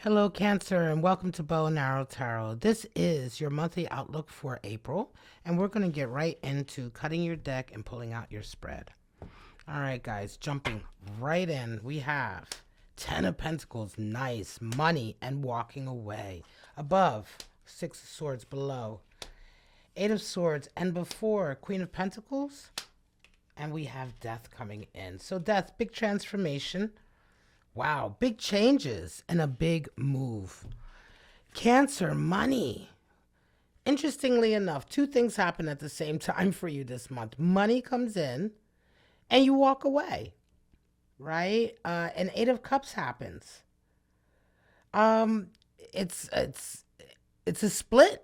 Hello, Cancer, and welcome to Bow and Arrow Tarot. This is your monthly outlook for April, and we're going to get right into cutting your deck and pulling out your spread. All right, guys, jumping right in, we have Ten of Pentacles, nice, money, and walking away. Above, Six of Swords, below, Eight of Swords, and before, Queen of Pentacles, and we have Death coming in. So Death, big transformation. Wow, big changes and a big move. Cancer, money. Interestingly enough, two things happen at the same time for you this month. Money comes in and you walk away, right? And Eight of Cups happens. It's a split.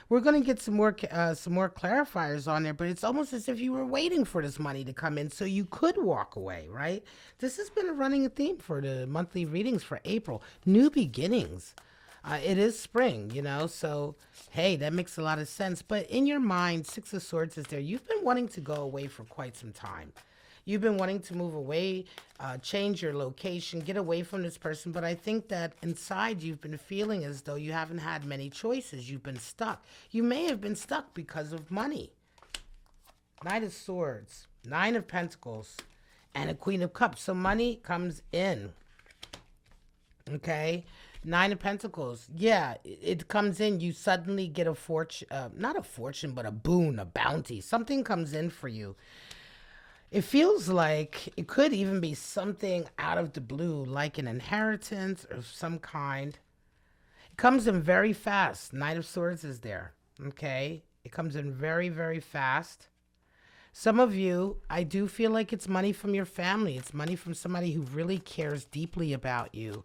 We're gonna get some more clarifiers on there, but it's almost as if you were waiting for this money to come in so you could walk away, right? This has been a running theme for the monthly readings for April. New beginnings. It is spring, so hey, that makes a lot of sense. But in your mind, Six of Swords is there. You've been wanting to go away for quite some time. You've been wanting to move away, change your location, get away from this person. But I think that inside you've been feeling as though you haven't had many choices. You've been stuck. You may have been stuck because of money. Knight of Swords, Nine of Pentacles, and a Queen of Cups. So money comes in. Okay. Nine of Pentacles. Yeah, it comes in. You suddenly get a fortune, not a fortune, but a boon, a bounty. Something comes in for you. It feels like it could even be something out of the blue, like an inheritance of some kind. It comes in very fast. Knight of Swords is there, okay? It comes in very, very fast. Some of you, I do feel like it's money from your family. It's money from somebody who really cares deeply about you.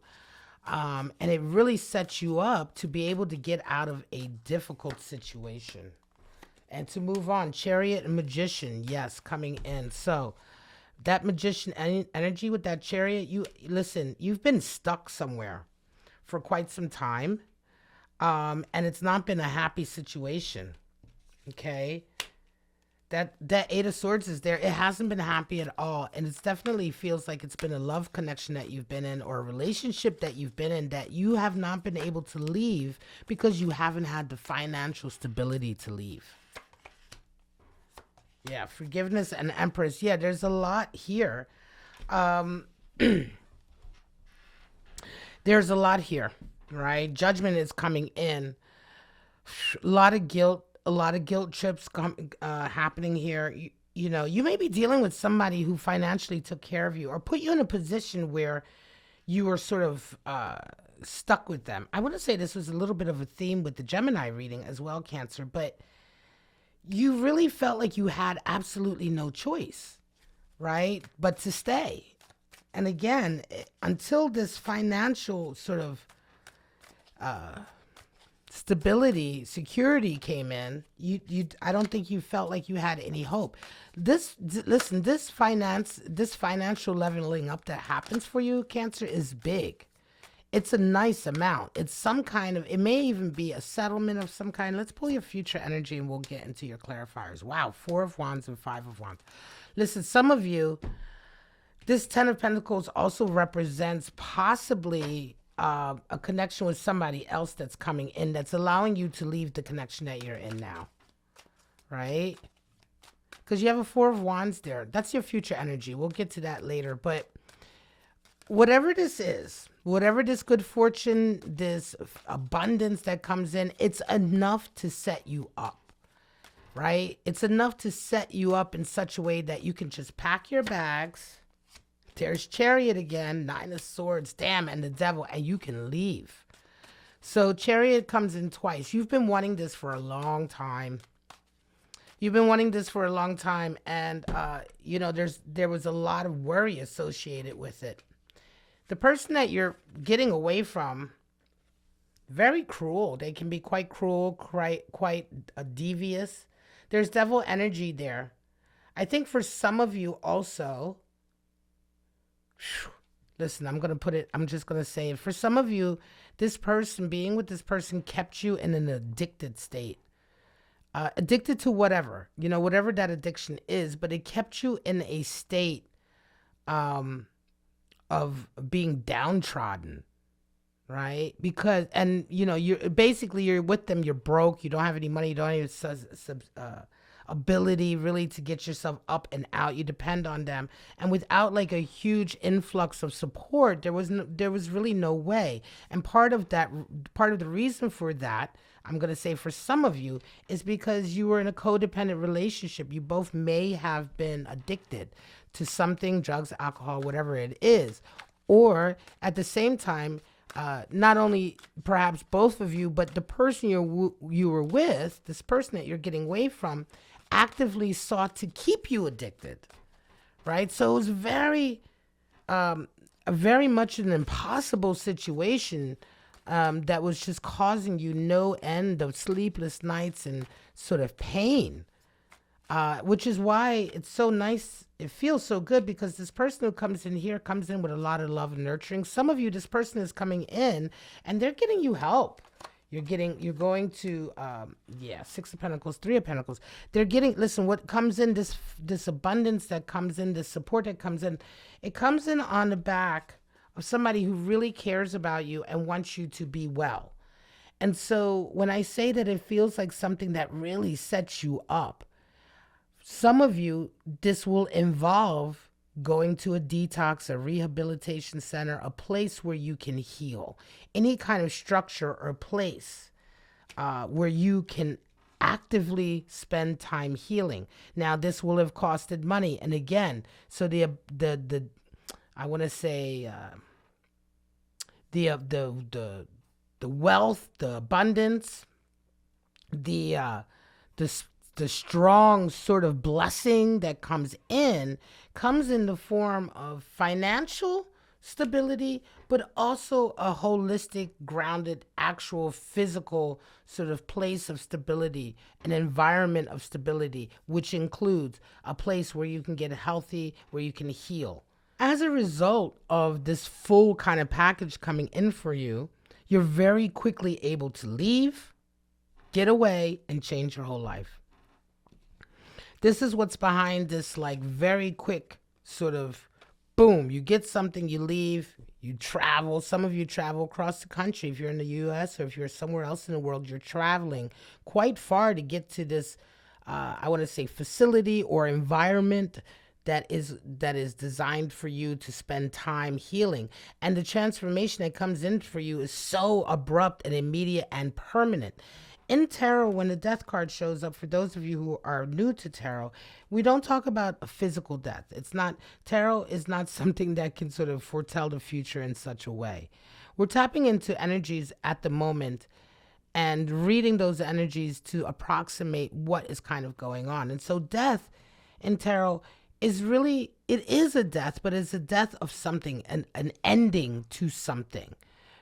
And it really sets you up to be able to get out of a difficult situation. And to move on, Chariot and Magician, yes, coming in. So that Magician energy with that Chariot, listen, you've been stuck somewhere for quite some time. And it's not been a happy situation. Okay. That Eight of Swords is there. It hasn't been happy at all. And it definitely feels like it's been a love connection that you've been in or a relationship that you've been in that you have not been able to leave because you haven't had the financial stability to leave. Yeah, forgiveness and Empress. Yeah, there's a lot here. There's a lot here, right? Judgment is coming in. A lot of guilt trips happening here. You may be dealing with somebody who financially took care of you or put you in a position where you were sort of stuck with them. I want to say this was a little bit of a theme with the Gemini reading as well, Cancer, but you really felt like you had absolutely no choice, right? But to stay. And again, until this financial sort of stability, security came in, I don't think you felt like you had any hope. This financial leveling up that happens for you, Cancer, is big. It's a nice amount. It's some kind of, it may even be a settlement of some kind. Let's pull your future energy and we'll get into your clarifiers. Wow, Four of Wands and Five of Wands. Listen, some of you, this Ten of Pentacles also represents possibly a connection with somebody else that's coming in that's allowing you to leave the connection that you're in now, right? Because you have a Four of Wands there. That's your future energy. We'll get to that later. But whatever this is, whatever this good fortune, this abundance that comes in, it's enough to set you up, right? It's enough to set you up in such a way that you can just pack your bags. There's Chariot again, Nine of Swords, damn, and the Devil, and you can leave. So Chariot comes in twice. You've been wanting this for a long time. You've been wanting this for a long time, and there was a lot of worry associated with it. The person that you're getting away from, very cruel. They can be quite cruel, quite devious. There's devil energy there. I think for some of you also, listen, I'm just going to say it. For some of you, being with this person kept you in an addicted state. Addicted to whatever, whatever that addiction is, but it kept you in a state of being downtrodden, right? Because, and you know, you're with them, you're broke, you don't have any money, you don't have ability really to get yourself up and out. You depend on them, and without like a huge influx of support, there was really no way. And part of the reason for that, I'm going to say for some of you, is because you were in a codependent relationship. You both may have been addicted to something, drugs, alcohol, whatever it is. Or at the same time, not only perhaps both of you, but the person you were with, this person that you're getting away from, actively sought to keep you addicted, right? So it was very much an impossible situation that was just causing you no end of sleepless nights and sort of pain, which is why it's so nice. It feels so good because this person who comes in here comes in with a lot of love and nurturing. Some of you, this person is coming in and they're getting you help. You're going to, Six of Pentacles, Three of Pentacles. They're getting, listen, what comes in, this abundance that comes in, this support that comes in, it comes in on the back of somebody who really cares about you and wants you to be well. And so when I say that it feels like something that really sets you up, some of you, this will involve going to a detox, a rehabilitation center, a place where you can heal, any kind of structure or place where you can actively spend time healing. Now, this will have costed money. And again, so the I want to say the wealth, the abundance, the strong sort of blessing that comes in the form of financial stability, but also a holistic, grounded, actual physical sort of place of stability, an environment of stability, which includes a place where you can get healthy, where you can heal. As a result of this full kind of package coming in for you, you're very quickly able to leave, get away, and change your whole life. This is what's behind this, like, very quick sort of boom. You get something, you leave, you travel. Some of you travel across the country. If you're in the U.S. or if you're somewhere else in the world, you're traveling quite far to get to this, I want to say, facility or environment that is designed for you to spend time healing. And the transformation that comes in for you is so abrupt and immediate and permanent. In tarot, when the death card shows up, for those of you who are new to tarot, we don't talk about a physical death. Tarot is not something that can sort of foretell the future in such a way. We're tapping into energies at the moment and reading those energies to approximate what is kind of going on. And so death in tarot is really, it is a death, but it's a death of something, an ending to something.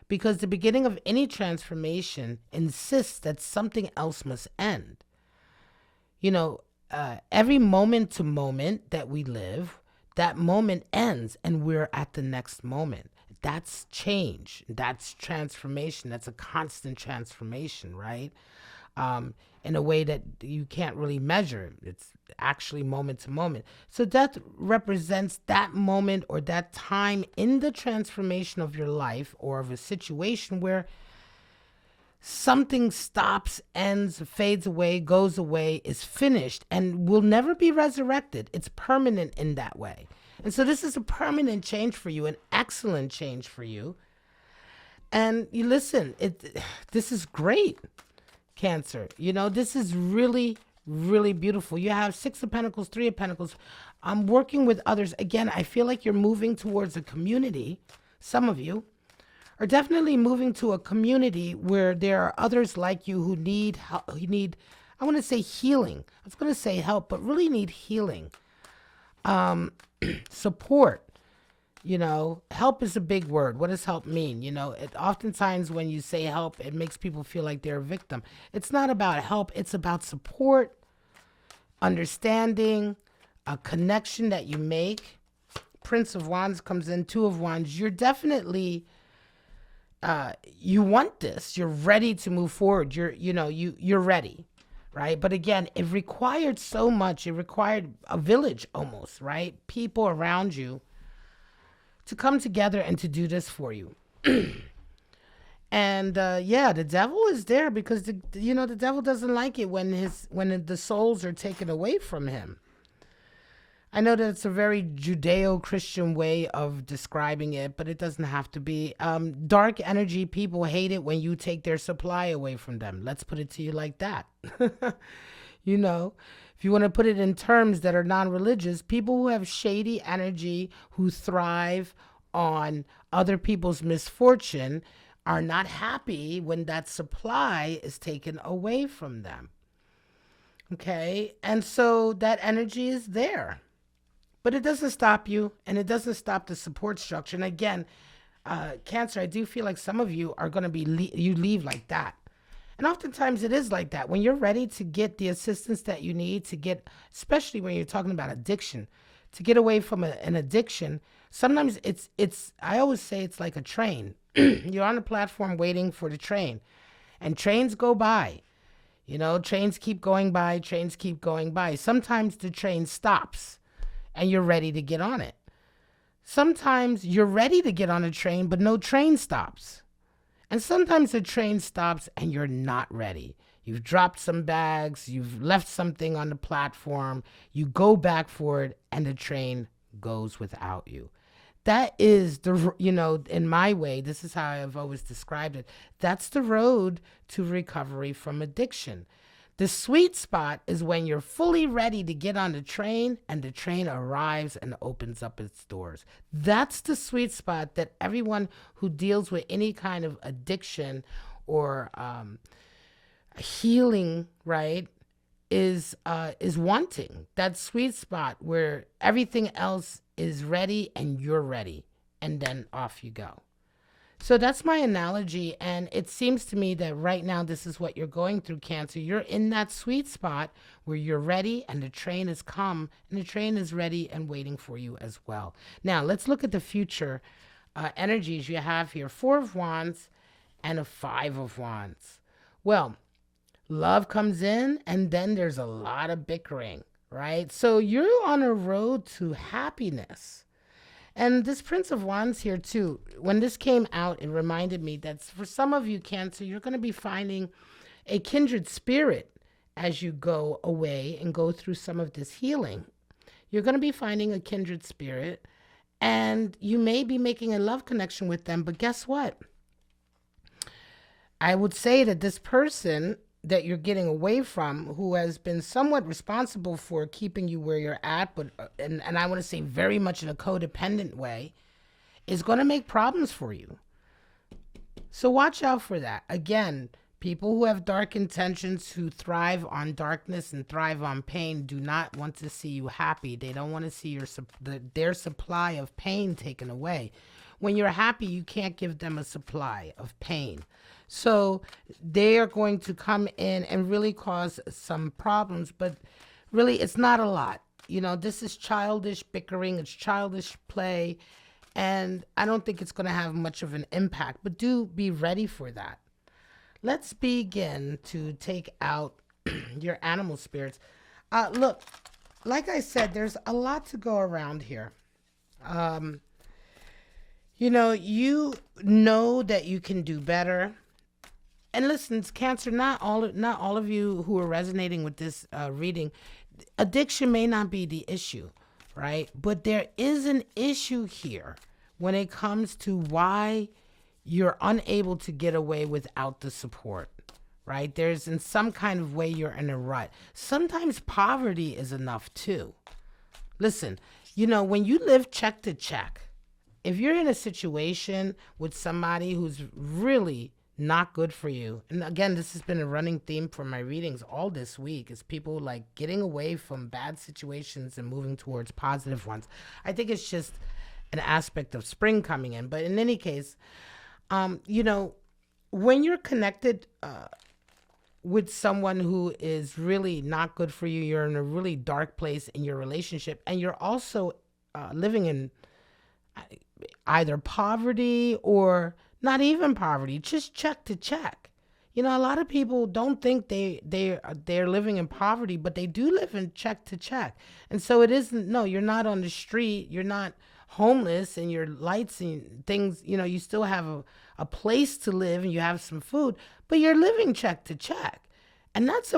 Because the beginning of any transformation insists that something else must end. You know, every moment to moment that we live, that moment ends and we're at the next moment. That's change. That's transformation. That's a constant transformation, right? In a way that you can't really measure. It's actually moment to moment. So death represents that moment or that time in the transformation of your life or of a situation where something stops, ends, fades away, goes away, is finished, and will never be resurrected. It's permanent in that way. And so this is a permanent change for you, an excellent change for you. And you listen, this is great, Cancer. You know, this is really, really beautiful. You have Six of Pentacles, Three of Pentacles. I'm working with others. Again, I feel like you're moving towards a community. Some of you are definitely moving to a community where there are others like you who need help, I want to say healing. I was going to say help, but really need healing. Support. You know, help is a big word. What does help mean? You know, oftentimes when you say help, it makes people feel like they're a victim. It's not about help. It's about support, understanding, a connection that you make. Prince of Wands comes in, Two of Wands. You're definitely, you want this. You're ready to move forward. You're ready, right? But again, it required so much. It required a village almost, right? People around you to come together and to do this for you. And yeah, the devil is there because the devil doesn't like it when the souls are taken away from him. I know that it's a very Judeo-Christian way of describing it, but it doesn't have to be. Dark energy people hate it when you take their supply away from them. Let's put it to you like that. You know, if you want to put it in terms that are non-religious, people who have shady energy, who thrive on other people's misfortune, are not happy when that supply is taken away from them. Okay? And so that energy is there. But it doesn't stop you, and it doesn't stop the support structure. And again, Cancer, I do feel like some of you are going to be, you leave like that. And oftentimes it is like that. When you're ready to get the assistance that you need to get, especially when you're talking about addiction, to get away from an addiction, sometimes I always say it's like a train. You're on a platform waiting for the train, and trains go by. Trains keep going by, trains keep going by. Sometimes the train stops and you're ready to get on it. Sometimes you're ready to get on a train, but no train stops. And sometimes the train stops and you're not ready. You've dropped some bags, you've left something on the platform, you go back for it, and the train goes without you. That is in my way, this is how I've always described it. That's the road to recovery from addiction. The sweet spot is when you're fully ready to get on the train and the train arrives and opens up its doors. That's the sweet spot that everyone who deals with any kind of addiction or healing, right, is wanting. That sweet spot where everything else is ready and you're ready, and then off you go. So that's my analogy, and it seems to me that right now this is what you're going through, Cancer. You're in that sweet spot where you're ready and the train has come and the train is ready and waiting for you as well. Now, let's look at the future energies you have here. 4 of Wands and a 5 of Wands. Well, love comes in and then there's a lot of bickering, right? So you're on a road to happiness. And this Prince of Wands here too, when this came out, it reminded me that for some of you, Cancer, you're going to be finding a kindred spirit as you go away and go through some of this healing. You're going to be finding a kindred spirit, and you may be making a love connection with them. But guess what? I would say that this person that you're getting away from, who has been somewhat responsible for keeping you where you're at, but and I want to say very much in a codependent way, is going to make problems for you. So watch out for that. Again, people who have dark intentions, who thrive on darkness and thrive on pain, do not want to see you happy. They don't want to see their supply of pain taken away. When you're happy, you can't give them a supply of pain. So they are going to come in and really cause some problems, but really it's not a lot. This is childish bickering, it's childish play, and I don't think it's going to have much of an impact, but do be ready for that. Let's begin to take out your animal spirits. Look, like I said, there's a lot to go around here. You know that you can do better. And listen, Cancer, not all of you who are resonating with this reading, addiction may not be the issue, right? But there is an issue here when it comes to why you're unable to get away without the support, right? There's in some kind of way you're in a rut. Sometimes poverty is enough too. Listen, when you live check to check, if you're in a situation with somebody who's really not good for you, and again, this has been a running theme for my readings all this week, is people like getting away from bad situations and moving towards positive ones. I think it's just an aspect of spring coming in. But in any case, when you're connected with someone who is really not good for you, you're in a really dark place in your relationship, and you're also living in either poverty or not even poverty, just check to check. A lot of people don't think they're living in poverty, but they do live in check to check. And so it isn't, no, you're not on the street, you're not homeless, and your lights and things, you still have a place to live and you have some food, but you're living check to check. And that's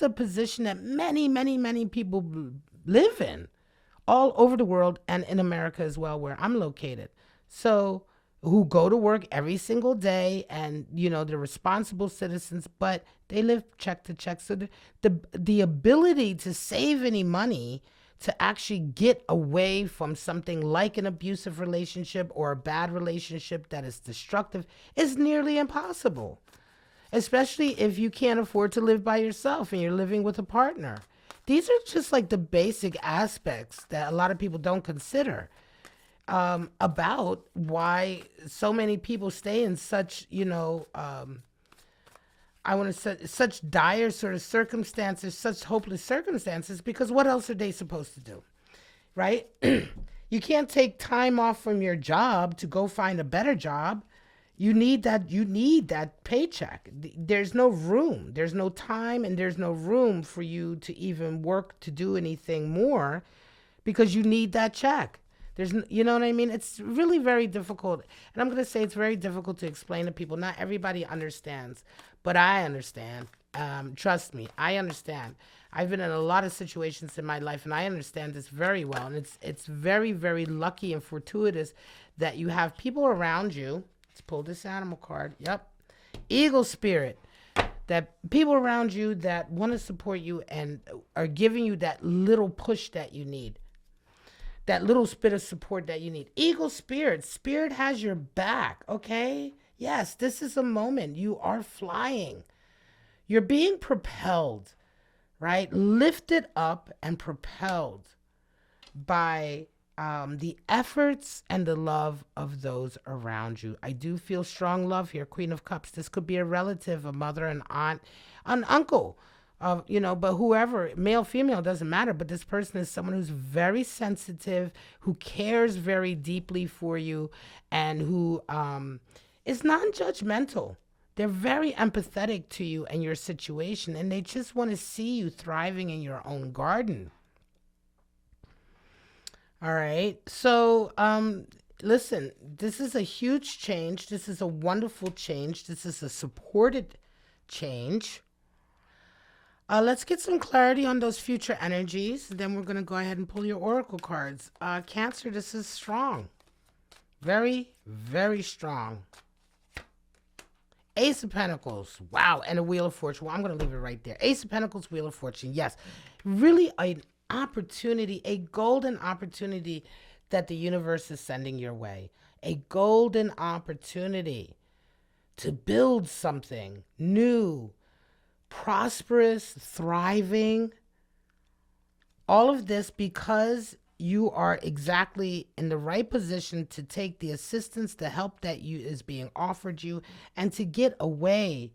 a position that many people live in all over the world and in America as well, where I'm located. So who go to work every single day and, they're responsible citizens, but they live check to check. So the ability to save any money to actually get away from something like an abusive relationship or a bad relationship that is destructive is nearly impossible, especially if you can't afford to live by yourself and you're living with a partner. These are just like the basic aspects that a lot of people don't consider about why so many people stay in such, such dire sort of circumstances, such hopeless circumstances, because what else are they supposed to do, right? You can't take time off from your job to go find a better job. You need that paycheck. There's no room. There's no time and there's no room for you to even work to do anything more because you need that check. You know what I mean? It's really very difficult. And I'm going to say it's very difficult to explain to people. Not everybody understands, but I understand. Trust me, I understand. I've been in a lot of situations in my life and I understand this very well. And it's very, very lucky and fortuitous that you have people around you. Let's pull this animal card. Yep. Eagle spirit. That people around you that want to support you and are giving you that little push that you need. That little bit of support that you need. Eagle spirit. Spirit has your back, okay? Yes, this is a moment. You are flying. You're being propelled, right? Lifted up and propelled by the efforts and the love of those around you. I do feel strong love here, Queen of Cups. This could be a relative, a mother, an aunt, an uncle, but whoever, male, female, doesn't matter. But this person is someone who's very sensitive, who cares very deeply for you, and who is non-judgmental. They're very empathetic to you and your situation, and they just want to see you thriving in your own garden. All right. So, listen, this is a huge change. This is a wonderful change. This is a supported change. Let's get some clarity on those future energies. Then we're going to go ahead and pull your oracle cards. Cancer, this is strong. Very, very strong. Ace of Pentacles. Wow. And a Wheel of Fortune. Well, I'm going to leave it right there. Ace of Pentacles, Wheel of Fortune. Yes. Really an opportunity, a golden opportunity that the universe is sending your way. A golden opportunity to build something new, prosperous, thriving. All of this because you are exactly in the right position to take the assistance, the help that is being offered you, and to get away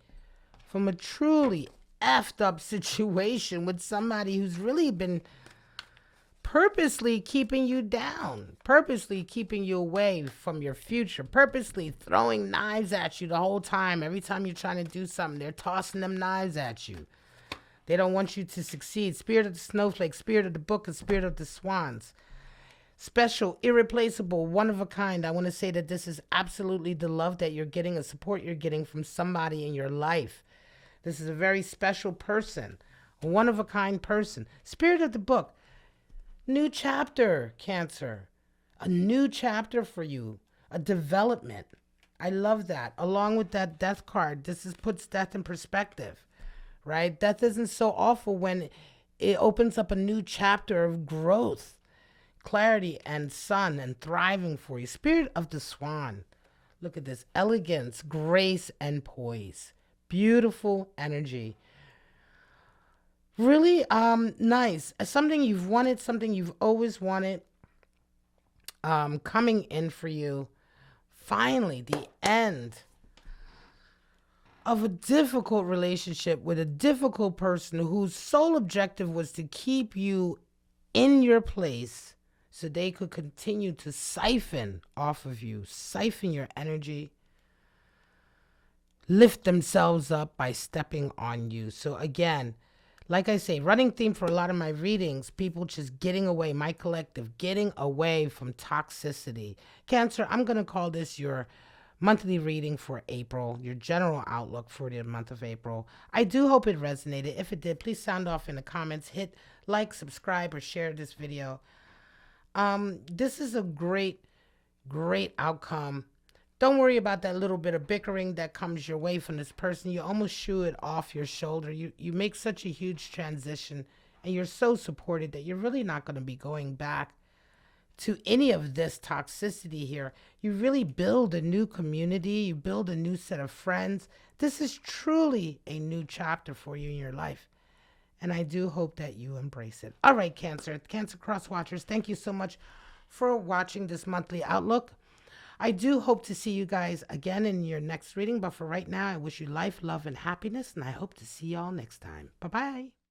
from a truly effed up situation with somebody who's really been purposely keeping you down, purposely keeping you away from your future, purposely throwing knives at you the whole time. Every time you're trying to do something, they're tossing them knives at you. They don't want you to succeed. Spirit of the snowflake, spirit of the book, and spirit of the swans. Special, irreplaceable, one of a kind. I want to say that this is absolutely the love that you're getting, the support you're getting from somebody in your life. This is a very special person, a one of a kind person. Spirit of the book. New chapter, Cancer. A new chapter for you. A development. I love that. Along with that death card, puts death in perspective, right? Death isn't so awful when it opens up a new chapter of growth, clarity, and sun and thriving for you. Spirit of the swan. Look at this. Elegance, grace, and poise. Beautiful energy. Really nice. Something you've wanted, something you've always wanted, coming in for you. Finally, the end of a difficult relationship with a difficult person whose sole objective was to keep you in your place so they could continue to siphon off of you, siphon your energy, lift themselves up by stepping on you. So again, like I say, running theme for a lot of my readings, people just getting away, my collective, getting away from toxicity. Cancer, I'm going to call this your monthly reading for April, your general outlook for the month of April. I do hope it resonated. If it did, please sound off in the comments. Hit like, subscribe, or share this video. This is a great, great outcome. Don't worry about that little bit of bickering that comes your way from this person. You almost shoo it off your shoulder. You make such a huge transition, and you're so supported that you're really not going to be going back to any of this toxicity here. You really build a new community. You build a new set of friends. This is truly a new chapter for you in your life. And I do hope that you embrace it. All right, Cancer Cross Watchers, thank you so much for watching this monthly outlook. I do hope to see you guys again in your next reading. But for right now, I wish you life, love, and happiness. And I hope to see y'all next time. Bye-bye.